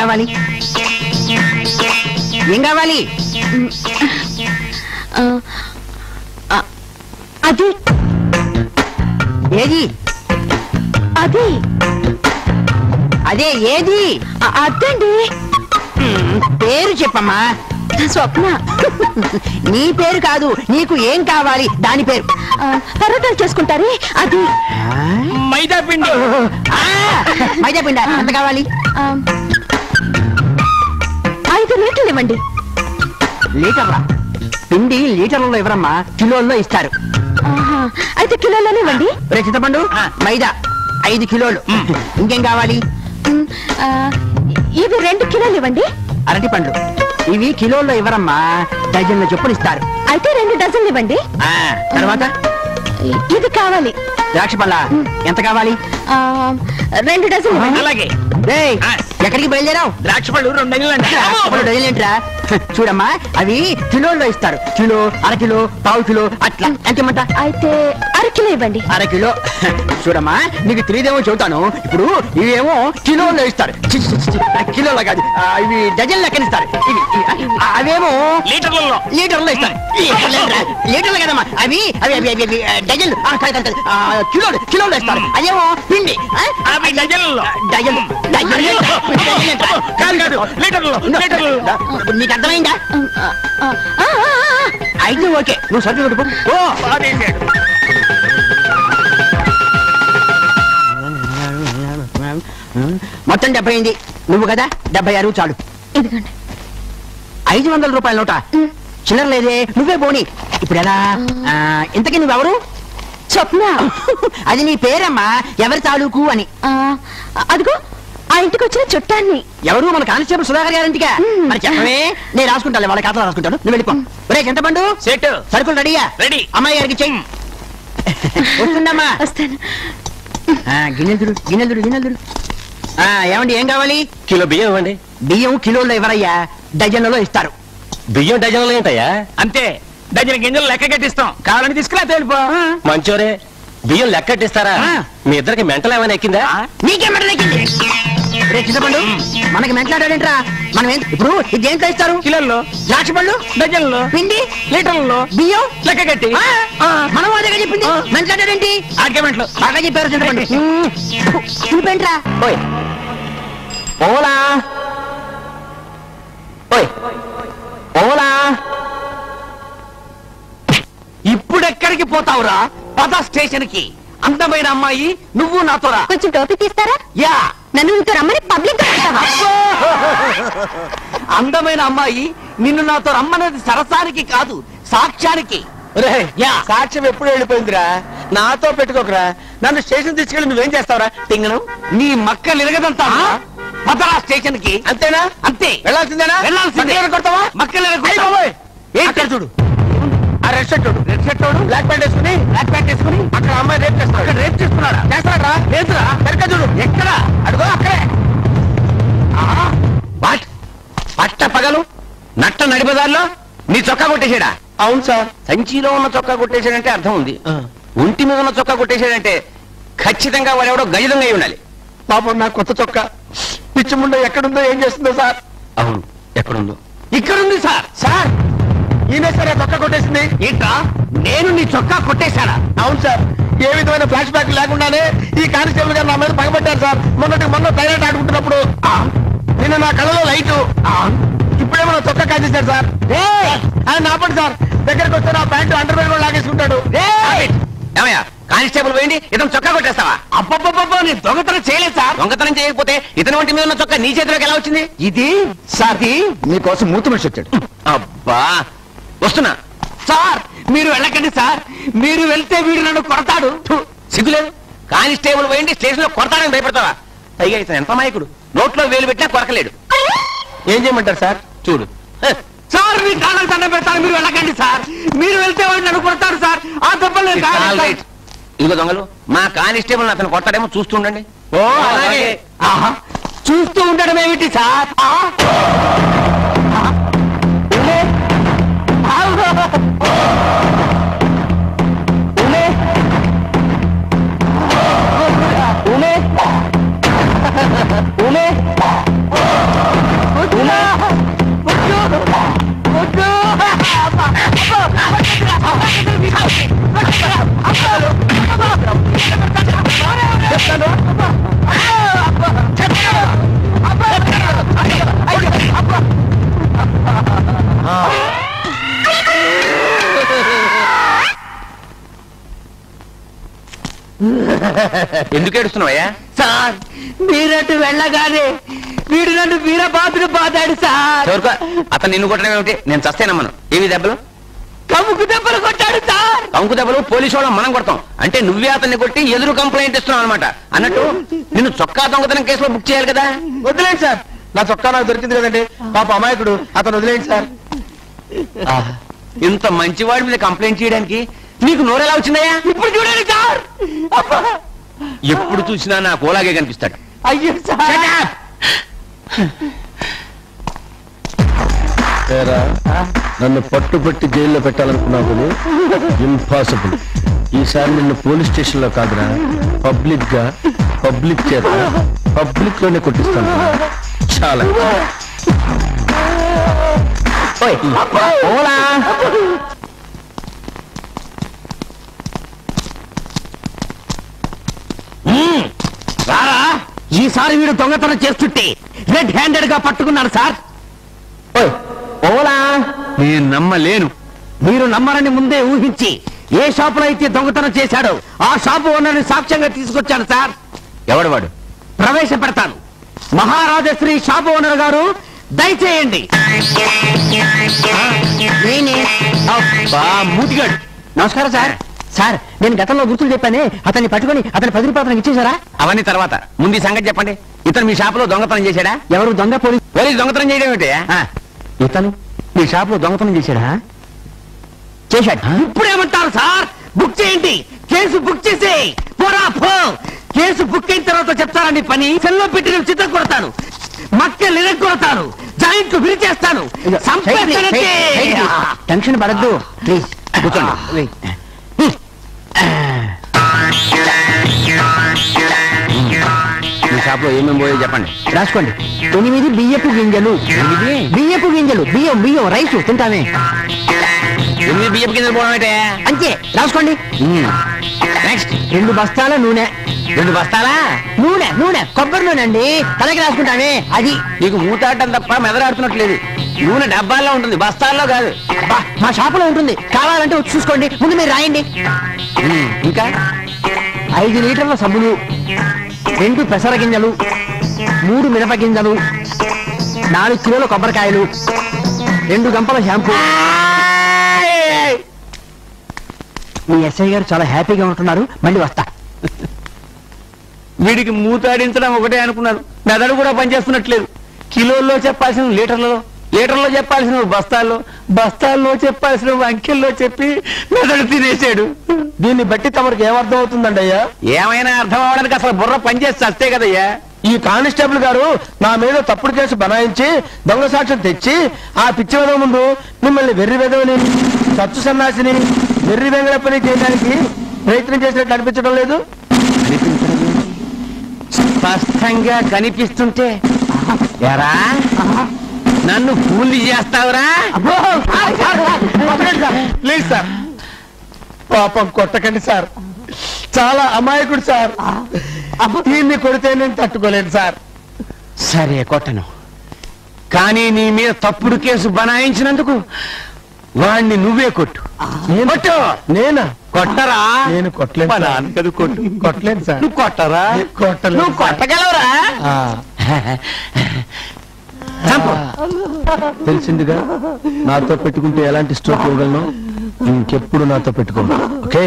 కావాలి ఏం కావాలి అది ఏది అది అదే ఏది అదండి పేరు చెప్పమ్మా స్వప్న నీ పేరు కాదు నీకు ఏం కావాలి దాని పేరు పరోటాలు చేసుకుంటారే అది మైదా పిండి మైదా పిండి ఎంత కావాలి 5 లీటర్లు ఇవ్వండి లీటర్లా పిండి లీటర్లలో ఇవ్వరమ్మా కిలోల్లో ఇస్తారు అయితే కిలోలోనే ఇవ్వండి రే చింతపండు మైదా 5 కిలోలు ఇంకేం కావాలి ఇవి 2 కిలోలు ఇవ్వండి అరటి పండ్లు ఇవి కిలోల్లో ఇవ్వరమ్మా డజన్ల చొప్పున ఇస్తారు అయితే 2 డజన్లు ఇవ్వండి తర్వాత ఇది కావాలి ద్రాక్ష పళ్ళ ఎంత కావాలి 2 డజన్లు ఇవ్వండి అలాగే ఎక్కడికి బయలుదేరావు ద్రాక్ష పళ్ళు 2 డజన్లేంట్రా చూడమ్మా అవి కిలోల్లో ఇస్తారు కిలో అరకిలో పావు కిలో అట్లా ఎంత ఇమ్మంట అయితే 1 కిలో ఇవ్వండి అరకిలో చూడమ్మా నీకు తెలియదేమో చెబుతాను ఇప్పుడు ఇవేమో కిలోల్లో ఇస్తారు కిలోలో కాదు ఇవి డజన్ లెక్కనిస్తారు అవేమో లీటర్లో ఇస్తారు లీటర్లు కదమ్మా అవి అవి అవి అవి డజన్లు కిలోలో ఇస్తారు అదేమో పిండి డజన్ నీకు అర్థమైందా అయితే ఓకే నువ్వు సర్ది కొట్టుకో మొత్తం 70 అయింది నువ్వు కదా 76 చాలు ఇదిగోండి 500 రూపాయల నోట చిల్లర లేదే నువ్వే పోనీ ఇప్పుడు ఎలా ఇంతకీ నువ్వెవరు స్వప్న అది నీ పేరమ్మా ఎవరి తాలూకు అని అదిగో ఆ ఇంటికి వచ్చిన చుట్టాన్ని ఎవరు మన కానిస్టేబుల్ సుధాకర్ గారింటిగా మరి చెప్పవే నేను రాసుకుంటాను వాళ్ళ ఖాతాలో రాసుకుంటాను నువ్వు వెళ్ళిపో ఒరే చింతపండు సెట్ సరుకులు రెడీయా రెడీ అమ్మాయి గారికి చెయ్యి వస్తుందమ్మా వస్తాను గిన్నెలు ఏమండి ఏం కావాలి కిలో బియ్యం ఇవ్వండి బియ్యం కిలోల్లో ఇవ్వరయ్యా డజన్లలో ఇస్తారు బియ్యం డజన్లో ఏంటయ్యా అంతే డజన్ గింజలు లెక్క కట్టిస్తాం కావాలని తీసుకురా తేలిపో మంచోరే బియ్యం లెక్క కట్టిస్తారా మీ ఇద్దరికి మెంటలు ఏమైనా ఎక్కిందా నీకే మెంటలు ఎక్కింది రే చింతపండు మనకి మెంటలాడాడేంట్రా మనం ఇప్పుడు ఇది దేంట్లో ఇస్తారు కిలోల్లో ద్రాక్ష పళ్ళు డజన్లో పిండి లీటర్లలో బియ్యం లెక్క కట్టి మనం అదేగా చెప్పింది మెంటలాడాడేంటి ఆర్గ్యుమెంట్లు బాగా చెప్పారు చింతపండు చూపేంట్రా ఓయ్ ఓలా ఓయ్ ఓలా ఇప్పుడెక్కడికి పోతావురా పద స్టేషన్ కి అందమైన అమ్మాయి నువ్వు నాతో రా కొంచెం టోపీ తీస్తారా యా నన్ను ఇంత రమ్మని పబ్లిక్ అందమైన అమ్మాయి నిన్ను నాతో రమ్మనేది సరసానికి కాదు సాక్ష్యానికి సాక్ష్యం ఎప్పుడు వెళ్ళిపోయిందిరా నాతో పెట్టుకోకరా నన్ను స్టేషన్ తీసుకెళ్ళి నువ్వేం చేస్తావురా తింగను నీ మక్కలు ఎరగదంతా పదరా స్టేషన్ కి అంతేనా అంతే వెళ్ళాల్సిందేనా వెళ్ళాల్సిందే కొడతావా మక్కలు ఏంటి చూడు ఆ రెడ్ షర్ట్ బ్లాక్ ప్యాంట్ వేసుకుని అక్కడ అమ్మాయి రేప్ చేస్తాడు రేపు చేస్తున్నాడా చేస్తాడా లేదురా సరిగ్గా చూడు ఎక్కడ అడుగో అక్కడే పట్ట పగలు నట్ట నడిపదాల్లో నీ చొక్కా కొట్టేసాడా అవును సార్ సంచిలో ఉన్న చొక్కా కొట్టేశాడంటే అర్థం ఉంది ఒంటి మీద ఉన్న చొక్కా కొట్టేశాడంటే ఖచ్చితంగా వాడెవడో గజదంగా ఉండాలి పాపం నా కొత్త చొక్కా పిచ్చి ముండ ఎక్కడుందో ఏం చేస్తుందో సార్ అవును ఎక్కడుందో ఇక్కడుంది సార్ సార్ ఈయనే సరే చొక్కా కొట్టేసింది ఏంట్రా నేను నీ చొక్కా కొట్టేశాడా అవును సార్ ఏ విధమైన ఫ్లాష్ బ్యాక్ లేకుండానే ఈ కానిస్టేబుల్ గారు నా మీద పగబట్టారు సార్ మొన్న టైలెట్ ఆడుకుంటున్నప్పుడు నిన్న నా కళ్ళలో లైటు ఇప్పుడేమో నా చొక్కా కాజేశాడు సార్ ఆయన నాపండి సార్ దగ్గరికి వస్తే నా ప్యాంటు అండర్ వేర్ కూడా లాగేసుకుంటాడు ఏమయ్యా కానిస్టేబుల్ పోయింది ఇతను చొక్కా కొట్టేస్తావా అబ్బబ్బబ్బో నేను దొంగతనం చేయలేదు సార్ దొంగతనం చేయకపోతే ఇతని వంటి మీద ఉన్న చొక్కా నీ చేతిలోకి ఎలా వచ్చింది ఇది సార్ మీకోసం మూతి మనిషి వచ్చాడు అబ్బా వస్తున్నా సార్ మీరు వెళ్ళకండి సార్ మీరు వెళ్తే వీడు నన్ను కొడతాడు సిగ్గులేదు కానిస్టేబుల్ పోయింది స్టేషన్ లో కొడతాడని భయపడతావా పైగా ఇతను ఎంత మాయకుడు నోట్లో వేలు పెట్టినా కొరకలేడు ఏం చేయమంటారు సార్ చూడు సార్ మీ కాళ్ళకి దండం పెడతాను మీరు వెళ్ళకండి సార్ మీరు వెళ్తే వాడు నన్ను కొడతాడు సార్ ఆ దెబ్బలు ఇదిగో దొంగలు మా కానిస్టేబుల్ అతను కొడతాడేమో చూస్తుండండి ఓ అలాగే చూస్తూ ఉండడం ఏమిటి సార్ ఎందుకు ఏడుస్తున్నావయ్యా? సార్ మీరట్టు వెళ్ళగానే వీడు నన్ను వీరబాతులు బాధాడు సార్. ఎవరుకో అతను నిన్ను కొట్టడం ఏమిటి? నేను చస్తేనమ్మను. ఏవి దెబ్బలు? కముకు దెబ్బలు కొట్టాడు సార్. కంకు దెబ్బలు పోలీసు వాళ్ళం మనం కొడతాం అంటే నువ్వే అతన్ని కొట్టి ఎదురు కంప్లైంట్ ఇస్తున్నావు అనమాట. అన్నట్టు నిన్ను చొక్కా దొంగతనం కేసులో బుక్ చేయాలి కదా. వదిలేండి సార్, నా చొక్కా నాకు దొరికింది కదండి. పాప అమాయకుడు, అతను వదిలేండి సార్. ఇంత మంచివాడి మీద కంప్లైంట్ చేయడానికి నీకు నోరెలా వచ్చిందయ్యా? ఇప్పుడు చూడండి సార్. అబ్బా. ఎప్పుడు చూసినా నాకు ఓలాగే కనిపిస్తాడు. అయ్యో సార్. నన్ను పట్టుబట్టి జైల్లో పెట్టాలనుకున్నావు కదా, ఇంపాసిబుల్. ఈసారి నిన్ను పోలీస్ స్టేషన్ లో కాదురా, పబ్లిక్ గా పబ్లిక్ చేత పబ్లిక్ లోనే కొట్టిస్తాను. చాలా ఓలా. రారా, ఈసారి వీడు దొంగతనం చేస్తుంటే రెడ్ హ్యాండెడ్ గా పట్టుకున్నారు సార్. ఓలా. నేను నమ్మలేను. మీరు నమ్మరని ముందే ఊహించి ఏ షాపులో అయితే దొంగతనం చేశాడో ఆ షాపు ఓనర్ని సాక్ష్యంగా తీసుకొచ్చాను సార్. ఎవడు వాడు? ప్రవేశపెడతాను. మహారాజశ్రీ షాపు ఓనర్ గారు దయచేయండి. మూతిగాడు. నమస్కారం సార్. సార్ నేను గతంలో గుర్తులు చెప్పానే, అతన్ని పట్టుకొని అతని 10 రూపాయలు ఇచ్చేశారా? అవన్నీ తర్వాత ముందు ఈ సంగతి చెప్పండి. ఇతను మీ షాపులో దొంగతనం చేశాడా? ఎవరు దొంగ? పోలీసు దొంగతనం చేయడం ఏంటి? ఇతను మీ షాపులో దొంగతనం చేశాడా? చేశాడు. ఇప్పుడేమంటారు సార్? బుక్ చేయండి, కేసు బుక్ చేసి పోరా పో. కేసు బుక్ అయిన తర్వాత చెప్తారండి పని. సెల్లో పెట్టి చిత్తం కొడతాను, మక్కలు కొడతాను, జాయింట్లు విరిచేస్తాను. టెన్షన్ పడద్దు ప్లీజ్, కూర్చోండి. మీ షాప్లో ఏమేమి పోయో చెప్పండి. రాసుకోండి. 8 బియ్యపు గింజలు. బియ్యపు గింజలు, బియ్యం బియ్యం రైసు తింటామే. 8 బియ్యపు గింజలు పోవడం అంటే అంతే, రాసుకోండి. నెక్స్ట్ 2 బస్తాల నూనె. 2 బస్తాలా? నూనె నూనె కొబ్బరి నూనె అండి, తలకి రాసుకుంటామే అది. నీకు మూతాడటం తప్ప మెదరాడుతున్నట్లేదు. నూనె డబ్బాల్లో ఉంటుంది, బస్తాల్లో కాదు. అబ్బా, మా షాపులో ఉంటుంది, కావాలంటే వచ్చి చూసుకోండి. ముందు మీరు రాయండి. ఇంకా 5 లీటర్ల సబ్బులు, 2 పెసర గింజలు, 3 మిరప గింజలు, 4 కిలోల కొబ్బరికాయలు, 2 గంపల షాంపూ. మీ ఎస్ఐ గారు చాలా హ్యాపీగా ఉంటున్నారు. మళ్ళీ వస్తా. వీడికి మూతాడించడం ఒకటే అనుకున్నాను, మెదడు కూడా పనిచేస్తున్నట్లేదు. కిలోల్లో చెప్పాల్సిన లీటర్లలో, లీటర్లో చెప్పాల్సిన బస్తాల్లో, బస్తాల్లో చెప్పాల్సిన అంకెల్లో చెప్పి మెదడు తినేసాడు. దీన్ని బట్టి తమరికి ఏమర్థం అవుతుందండి అయ్యా? ఏమైనా అర్థం అవడానికి అసలు బుర్ర పనిచేసి వస్తే కదయ్యా. ఈ కానిస్టేబుల్ గారు నా మీద తప్పుడు కేసు బనాయించి దొంగ సాక్ష్యం తెచ్చి ఆ పిచ్చి వెదవ ముందు మిమ్మల్ని వెర్రి వెదవని, సత్తు సన్నాసిని, వెర్రి వెంగళపని చేయడానికి ప్రయత్నం చేసినట్టు అనిపించడం లేదు? స్పష్టంగా కనిపిస్తుంటే ఎరా నన్ను కూలి చేస్తావురా? ప్లీజ్ సార్, పాపం కొట్టకండి సార్, చాలా అమాయకుడు సార్. దీన్ని కొడితే నేను తట్టుకోలేను సార్. సరే కొట్టను, కానీ నీ మీద తప్పుడు కేసు బనాయించినందుకు వాణ్ణి నువ్వే కొట్టు. కొట్టు. నేనా? కొట్టరా? నేను కొట్టలేను మా సార్. నాన్న కదా కొట్టు. కొట్టలేను సార్. నువ్వు కొట్టరా? కొట్టలేదు నువ్వు కొట్టగలవురా? తెలిసిందిగా, నాతో పెట్టుకుంటే ఎలాంటి స్ట్రోక్ ఇవ్వగలను. ఇంకెప్పుడు నాతో పెట్టుకోను. ఓకే.